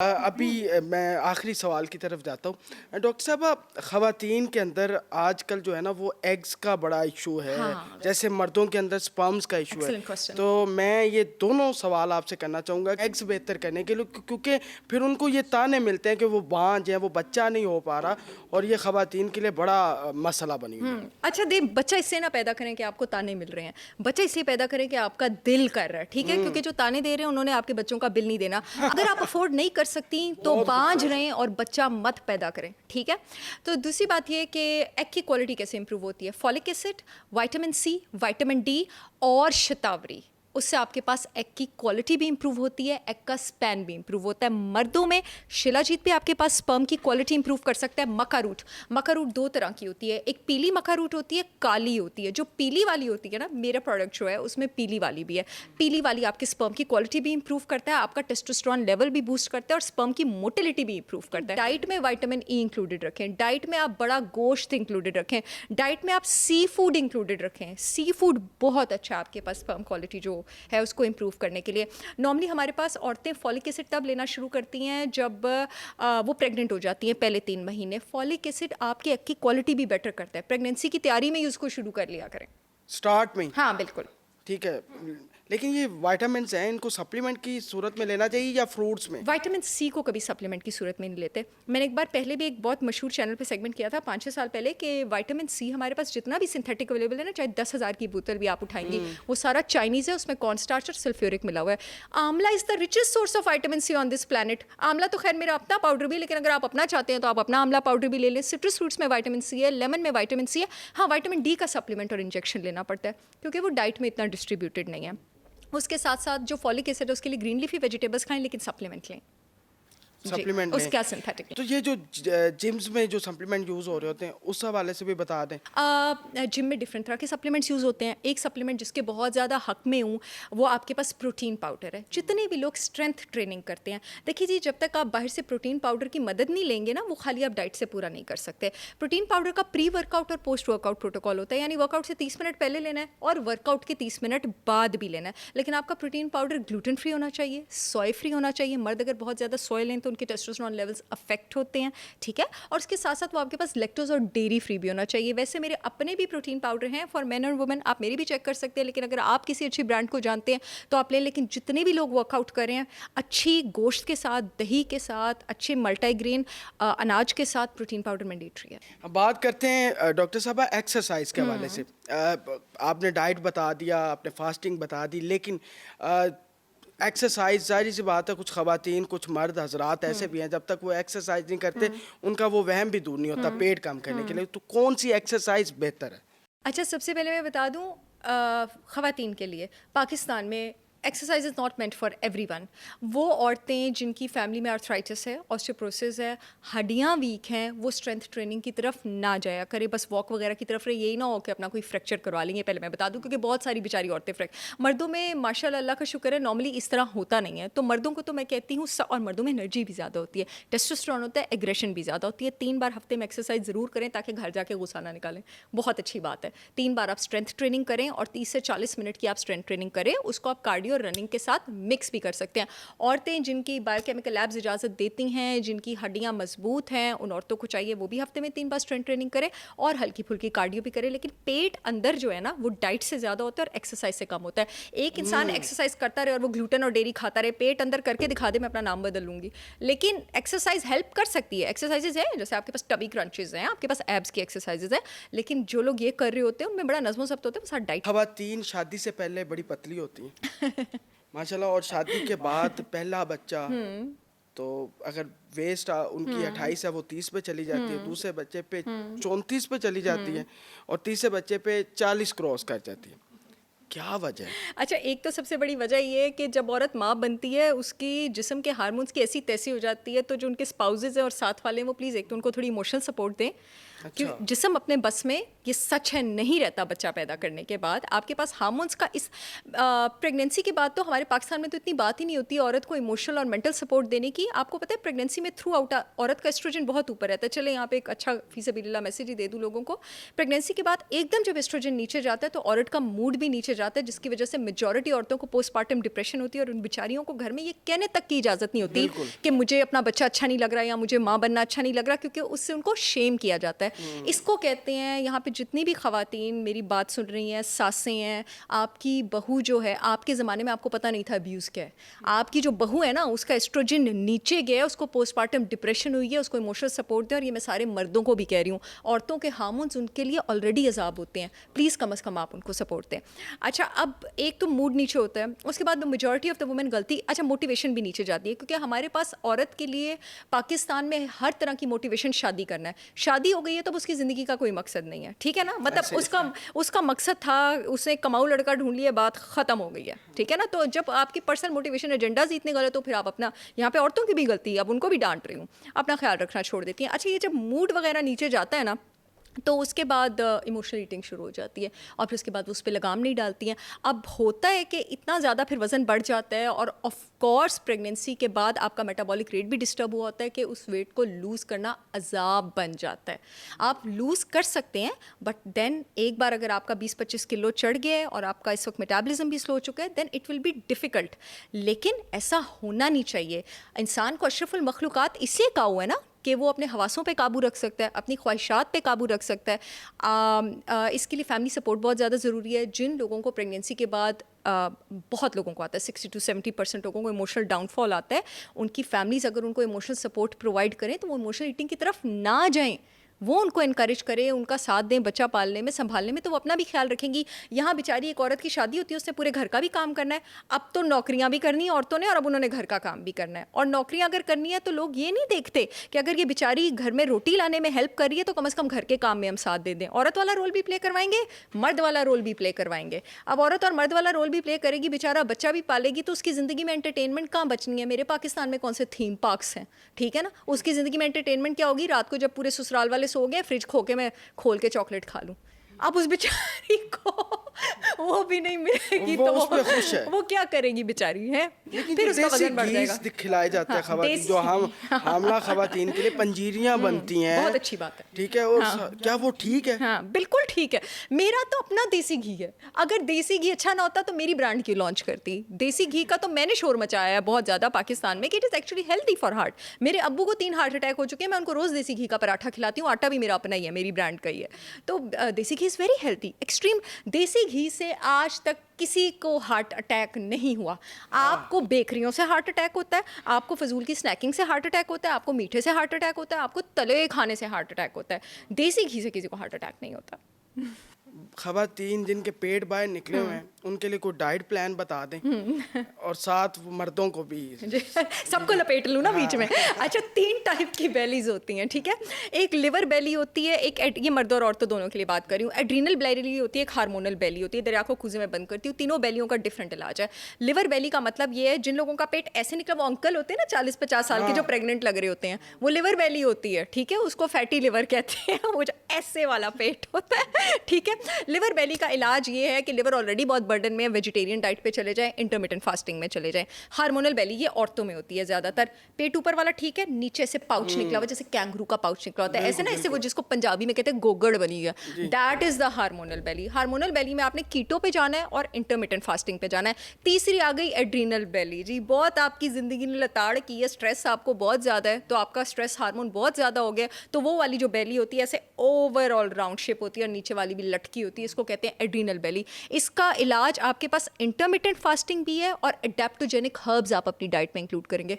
मैं आखिरी सवाल की तरफ जाता हूँ। डॉक्टर साहब, ख़वातीन के अंदर आजकल जो है ना वो एग्स का बड़ा इशू है, हाँ, जैसे मर्दों के अंदर स्पर्म्स का इशू है। Excellent question. तो मैं ये दोनों सवाल आपसे करना चाहूँगा एग्स बेहतर करने के लिए, क्योंकि फिर उनको ये ताने मिलते हैं कि वो बांझ है, वो बच्चा नहीं हो पा रहा, और ये ख़वातीन के लिए बड़ा मसला बनी हुई है। अच्छा दे बच्चा इससे ना पैदा करें कि आपको ताने मिल रहे हैं, बच्चा इसलिए पैदा करें कि आपका दिल कर रहा है, ठीक है? क्योंकि जो ताने दे रहे हैं उन्होंने आपके बच्चों का बिल नहीं देना। अगर आप अफोर्ड नहीं कर सकती तो बहुत बांझ खूबसूरत। रहें और बच्चा मत पैदा करें, ठीक है? तो दूसरी बात ये कि एग की क्वालिटी कैसे इंप्रूव होती है? Folic acid, vitamin C, vitamin D और शतावरी, उससे आपके पास एग की क्वालिटी भी इंप्रूव होती है, एग का स्पैन भी इंप्रूव होता है। मर्दों में शिलाजीत भी आपके पास स्पर्म की क्वालिटी इंप्रूव कर सकता है। मक्का रूट दो तरह की होती है, एक पीली मक्का रूट होती है, काली होती है। जो पीली वाली होती है ना, मेरा प्रोडक्ट जो है उसमें पीली वाली भी है। पीली वाली आपके स्पर्म की क्वालिटी भी इंप्रूव करता है, आपका टेस्टोस्टेरोन लेवल भी बूस्ट करता है और स्पर्म की मोटिलिटी भी इंप्रूव करता है। डाइट में विटामिन ई इंक्लूडेड रखें, डाइट में आप बड़ा गोश्त इंक्लूडेड रखें, डाइट में आप सी फूड इंक्लूडेड रखें। सी फूड बहुत अच्छा है आपके पास स्पर्म क्वालिटी जो है उसको इम्प्रूव करने के लिए। नॉर्मली हमारे पास औरतें फॉलिक एसिड तब लेना शुरू करती हैं जब वो प्रेग्नेंट हो जाती हैं, पहले 3 महीने। फॉलिक एसिड आपके एग की क्वालिटी भी बेटर करता है। प्रेगनेंसी की तैयारी में ही उसको शुरू कर लिया करें। स्टार्ट में ही? हाँ बिल्कुल। ठीक है। लेकिन ये वाइटामिन्स हैं, इनको सप्लीमेंट की सूरत में लेना चाहिए या फ्रूट्स में? विटामिन सी को कभी सप्लीमेंट की सूरत में नहीं लेते। मैंने एक बार पहले भी एक बहुत मशहूर चैनल पे सेगमेंट किया था 5-6 साल पहले कि विटामिन सी हमारे पास जितना भी सिंथेटिक अवेलेबल है ना, चाहे 10,000 की बोतल भी आप उठाएंगी, वो सारा चाइनीज़ है, उसमें कॉर्नस्टार्च और सल्फ्यूरिक मिला हुआ है। Amla is the richest source of vitamin C on this planet. आंवला तो खैर मेरा अपना पाउडर भी है, लेकिन अगर आप अपना चाहते हैं तो आप अपना आंवला पाउडर भी ले लें। सिट्रस फ्रूट्स में विटामिन सी है, लेमन में विटामिन सी है। हाँ, विटामिन डी का सप्लीमेंट और इंजेक्शन लेना पड़ता है क्योंकि वो डाइट में इतना डिस्ट्रीब्यूटेड नहीं है। उसके साथ साथ जो फॉलिक एसिड है उसके लिए ग्रीन लीफी वेजिटेबल्स खाएं, लेकिन सप्लीमेंट लें। सप्लीमेंट में? उसका सिंथेटिक। तो ये जो जिम्स में जो सप्लीमेंट यूज़ हो रहे होते हैं उस हवाले से भी बता दें। जिम में डिफरेंट तरह के सप्लीमेंट्स यूज़ होते हैं। एक सप्लीमेंट जिसके बहुत ज़्यादा हक में हूँ वो आपके पास प्रोटीन पाउडर है। जितने भी लोग स्ट्रेंथ ट्रेनिंग करते हैं, देखिए जी, जब तक आप बाहर से प्रोटीन पाउडर की मदद नहीं लेंगे ना, वो खाली आप डाइट से पूरा नहीं कर सकते। प्रोटीन पाउडर का प्री वर्कआउट और पोस्ट वर्कआउट प्रोटोकॉल होता है, यानी वर्कआउट से 30 मिनट पहले लेना है और वर्कआउट के 30 मिनट बाद भी लेना है। लेकिन आपका प्रोटीन पाउडर ग्लूटेन फ्री होना चाहिए, सोय फ्री होना चाहिए। मर्द अगर बहुत ज़्यादा सोय लें तो उनके टेस्टोस्टेरोन लेवल्स अफेक्ट होते हैं, ठीक है? और उसके साथ साथ वो आपके पास लैक्टोज और डेयरी फ्री भी होना चाहिए। वैसे मेरे अपने भी प्रोटीन पाउडर हैं फॉर मेन और वुमेन, आप मेरी भी चेक कर सकते हैं। लेकिन अगर आप किसी अच्छी ब्रांड को जानते हैं तो आप लें। लेकिन जितने भी लोग वर्कआउट कर रहे हैं, अच्छी गोश्त के साथ, दही के साथ, अच्छे मल्टीग्रेन अनाज के साथ प्रोटीन पाउडर मैंडेटरी है। अब बात करते हैं डॉक्टर साहब एक्सरसाइज के हवाले से। आपने डाइट बता दिया, आपने फास्टिंग बता दी, लेकिन एक्सरसाइज, जाहिर सी बात है, कुछ खवातीन कुछ मर्द हजरात ऐसे भी हैं जब तक वो एक्सरसाइज नहीं करते उनका वो वहम भी दूर नहीं होता पेट कम करने के लिए। तो कौन सी एक्सरसाइज बेहतर है? अच्छा, सबसे पहले मैं बता दूं, ख़वातीन के लिए पाकिस्तान में exercise is not meant for everyone. वो औरतें जिनकी फैमिली में आर्थराइटिस है, ऑस्टियोपोरोसिस है, हड्डियाँ वीक हैं, वो स्ट्रेंथ ट्रेनिंग की तरफ ना जाया करे, बस वॉक वगैरह की तरफ रहे। यही ना हो कि अपना कोई फ्रैक्चर करवा लेंगे, पहले मैं बता दूं, क्योंकि बहुत सारी बेचारी औरतें मर्दों में माशाल्लाह अल्लाह का शुक्र है नॉर्मली इस तरह होता नहीं है। तो मर्दों को तो मैं कहती हूँ, और मर्दों में एनर्जी भी ज़्यादा होती है, टेस्टोस्टेरोन होता है, एग्रेशन भी ज़्यादा होती है। 3 बार हफ्ते में एक्सरसाइज ज़रूर करें ताकि घर जाके गुस्सा ना निकालें, बहुत अच्छी बात है। 3 बार आप स्ट्रेंथ ट्रेनिंग करें और 30 से 40 मिनट की आप स्ट्रेंथ ट्रेनिंग करें, उसको आप कार्डियो और रनिंग के साथ मिक्स भी कर सकते हैं। औरतें जिनकी बायोकेमिकल लैब्स इजाज़त देती हैं, जिनकी हड्डियां मजबूत हैं, उन औरतों को चाहिए वो भी हफ्ते में 3 बार स्ट्रेंथ ट्रेनिंग करें और हल्की फुल्की कार्डियो भी करें। लेकिन पेट अंदर जो है ना, वो डाइट से ज़्यादा होता है और एक्सरसाइज से कम होता है। एक इंसान एक्सरसाइज करता रहे और वो ग्लूटेन और डेयरी खाता रहे, पेट अंदर करके दिखा दे, मैं अपना नाम बदल लूँगी। लेकिन एक्सरसाइज हेल्प कर सकती है। एक्सरसाइजेज है, जैसे आपके पास टबी क्रंचेज हैं, आपके पास एब्स की एक्सरसाइजेज है। लेकिन जो लोग ये कर रहे होते हैं उनमें बड़ा नज़्म ज़ब्त होता है, वो सारा डाइट। खवातीन शादी से पहले बड़ी पतली होती हैं माशाल्लाह, और शादी के बाद पहला बच्चा, तो अगर वेस्ट उनकी 28 है वो 30 पे चली जाती है, दूसरे बच्चे पे 34 पे चली जाती है, और तीसरे बच्चे पे 40 क्रॉस कर जाती है। क्या वजह है? अच्छा, एक तो सबसे बड़ी वजह ये है कि जब औरत माँ बनती है उसकी जिस्म के हार्मोन्स की ऐसी तैसी हो जाती है, तो जो उनके स्पाउसेज हैं और साथ वाले हैं वो प्लीज़ एक तो उनको थोड़ी इमोशनल सपोर्ट दें। कि जिस्म अपने बस में, ये सच है, नहीं रहता बच्चा पैदा करने के बाद। आपके पास हार्मोन्स का इस प्रेगनेंसी के बाद तो हमारे पाकिस्तान में तो इतनी बात ही नहीं होती औरत को इमोशनल और मेंटल सपोर्ट देने की। आपको पता है प्रेगनेंसी में थ्रू आउट औरत का एस्ट्रोजन बहुत ऊपर रहता है। चले यहाँ पे एक अच्छा फीसबिल्लाह मैसेज ही दे दूँ लोगों को, प्रेगनेंसी के बाद एकदम जब एस्ट्रोजन नीचे जाता है तो औरत का मूड भी नीचे जाता है, जिसकी वजह से मेजॉरिटी औरतों को पोस्टमार्टम डिप्रेशन होती है और उन बेचारियों को घर में ये कहने तक की इजाज़त नहीं होती कि मुझे अपना बच्चा अच्छा नहीं लग रहा या मुझे माँ बनना अच्छा नहीं लग रहा, क्योंकि उससे उनको शेम किया जाता है। इसको कहते हैं, यहाँ पे जितनी भी ख़वातीन मेरी बात सुन रही हैं, सासें हैं, आपकी बहू जो है, आपके ज़माने में आपको पता नहीं था अब्यूज़ क्या है। आपकी जो बहू है ना, उसका एस्ट्रोजन नीचे गया, उसको पोस्टमार्टम डिप्रेशन हुई है, उसको इमोशनल सपोर्ट दें। और ये मैं सारे मर्दों को भी कह रही हूँ, औरतों के हार्मोन्स उनके लिए ऑलरेडी अजाब होते हैं, प्लीज़ कम से कम आप उनको सपोर्ट दें। अच्छा, अब एक तो मूड नीचे होता है, उसके बाद मेजॉरिटी ऑफ द वुमेन गलती, अच्छा मोटिवेशन भी नीचे जाती है, क्योंकि हमारे पास औरत के लिए पाकिस्तान में हर तरह की मोटिवेशन शादी करना है। शादी हो गई है तो उसकी ज़िंदगी का कोई मकसद नहीं है, ठीक है ना, मतलब उसका मकसद था, उसने कमाऊ लड़का ढूंढ लिया, बात ख़त्म हो गई है, ठीक है ना। तो जब आपकी पर्सनल मोटिवेशन एजेंडाज इतने गलत हो, फिर आप अपना, यहाँ पे औरतों की भी गलती है, अब उनको भी डांट रही हूँ, अपना ख्याल रखना छोड़ देती हैं। अच्छा, ये जब मूड वगैरह नीचे जाता है ना, तो उसके बाद इमोशनल ईटिंग शुरू हो जाती है और फिर उसके बाद वो उस पर लगाम नहीं डालती हैं। अब होता है कि इतना ज़्यादा फिर वज़न बढ़ जाता है और ऑफ कोर्स प्रेगनेंसी के बाद आपका मेटाबॉलिक रेट भी डिस्टर्ब हुआ होता है कि उस वेट को लूज़ करना अजाब बन जाता है। आप लूज़ कर सकते हैं, बट देन एक बार अगर आपका 20-25 किलो चढ़ गया है और आपका इस वक्त मेटाबॉलिज्म भी स्लो हो चुका है, then it will be difficult. लेकिन ऐसा होना नहीं चाहिए। इंसान को अशरफुल मखलूक़ात इसलिए कहा हुआ है ना कि वो अपने हवासों पे काबू रख सकता है, अपनी ख्वाहिशात पे काबू रख सकता है। इसके लिए फैमिली सपोर्ट बहुत ज़्यादा ज़रूरी है। जिन लोगों को प्रेगनेंसी के बाद बहुत लोगों को आता है, 60 to 70% लोगों को इमोशनल डाउनफॉल आता है, उनकी फैमिलीज़ अगर उनको इमोशनल सपोर्ट प्रोवाइड करें तो वो इमोशनल ईटिंग की तरफ ना जाएँ, वो उनको इनकरेज करें, उनका साथ दें बच्चा पालने में, संभालने में, तो वो अपना भी ख्याल रखेंगी। यहाँ बेचारी एक औरत की शादी होती है, उसने पूरे घर का भी काम करना है। अब तो नौकरियाँ भी करनी है औरतों ने और अब उन्होंने घर का काम भी करना है। और नौकरियाँ अगर करनी है तो लोग ये नहीं देखते कि अगर ये बेचारी घर में रोटी लाने में हेल्प कर रही है तो कम से कम घर के काम में हम साथ दे दें। औरत वाला रोल भी प्ले करवाएंगे, मर्द वाला रोल भी प्ले करवाएंगे। अब औरत और मर्द वाला रोल भी प्ले करेगी, बेचारा बच्चा भी पालेगी, तो उसकी ज़िंदगी में एंटरटेनमेंट कहाँ बचनी है। मेरे पाकिस्तान में कौन से थीम पार्क्स हैं, ठीक है ना। उसकी ज़िंदगी में एंटरटेनमेंट क्या होगी, रात को जब पूरे ससुराल वाले सो गए, फ्रिज के मैं खोल के चॉकलेट खा लूं। अब उस बेचारी को वो भी नहीं मिलेगी तो उसमें खुश है, वो क्या करेगी बेचारी है। फिर उसका वजन बढ़ जाएगा। खिलाए जाते हैं खवातीन, जो हामला खवातीन के लिए पंजीरियां बनती हैं, बहुत अच्छी बात है, ठीक है। और क्या वो ठीक है? हाँ बिल्कुल ठीक है। मेरा तो अपना देसी घी है, अगर देसी घी अच्छा ना होता तो मेरी ब्रांड क्यों लॉन्च करती। देसी घी का तो मैंने शोर मचाया है बहुत ज़्यादा पाकिस्तान में कि it is actually healthy for heart. मेरे अब्बू को 3 हार्ट अटैक हो चुके हैं, मैं उनको रोज़ देसी घी का पराठा खिलाती हूँ। आटा भी मेरा अपना ही है, मेरी ब्रांड का ही है। तो देसी घी इज़ वेरी हेल्दी, एक्सट्रीम। देसी घी से आज तक किसी को हार्ट अटैक नहीं हुआ। आपको बेकरियों से हार्ट अटैक होता है, आपको फजूल की स्नैकिंग से हार्ट अटैक होता है, आपको मीठे से हार्ट अटैक होता है, आपको तले खाने से हार्ट अटैक होता है। देसी घी से किसी को हार्ट अटैक नहीं होता। खवातीन जिनके पेट बाहर निकले हुए हैं उनके लिए कोई डाइट प्लान बता दें और साथ मर्दों को भी सबको लपेट लूँ ना बीच में। अच्छा, 3 टाइप की बेलीज होती हैं, ठीक है। एक लिवर बेली होती है, एक ये मर्द और औरतों दोनों के लिए बात कर रही हूँ। एड्रीनल बेली होती है, एक हार्मोनल बेली होती है। दरिया को खूजे में बंद करती हूँ। तीनों बेलियों का डिफरेंट इलाज है। लिवर बेली का मतलब ये है जिन लोगों का पेट ऐसे निकला, वो अंकल होते हैं ना 40-50 साल के जो प्रेग्नेंट लग रहे होते हैं, वो लिवर बेली होती है, ठीक है। उसको फैटी लिवर कहते हैं, वो जो ऐसे वाला पेट होता है, ठीक है। लिवर बेली का इलाज ये है कि लिवर ऑलरेडी बहुत बर्डन में, वेजिटेरियन डाइट पे चले जाएं, इंटरमिटेंट फास्टिंग में चले जाएं। हार्मोनल बेली ये औरतों में होती है ज़्यादातर। पेट ऊपर वाला ठीक है, नीचे से पाउच निकला हुआ, जैसे कैंगरू का पाउच निकला होता है ऐसे ना, इससे वो जिसको पंजाबी में कहते हैं गोगड़ बनी है, that is the hormonal belly. Hormonal belly में आपने कीटो पे जाना है और इंटरमिटेंट फास्टिंग पे जाना है। तीसरी आ गई एड्रीनल बेली। जी, बहुत आपकी ज़िंदगी ने लताड़ की है, स्ट्रेस आपको बहुत ज़्यादा है, तो आपका स्ट्रेस हार्मोन बहुत ज़्यादा हो गया, तो वो वाली जो बेली होती है ऐसे ओवरऑल राउंड शेप होती है और नीचे वाली भी लटकी होती है, इसको कहते हैं एड्रीनल बेली। इसका इलाज आपके पास इंटरमिटेंट फास्टिंग भी है और एडेप्टोजेनिक हर्ब्स आप अपनी डाइट में इंक्लूड करेंगे।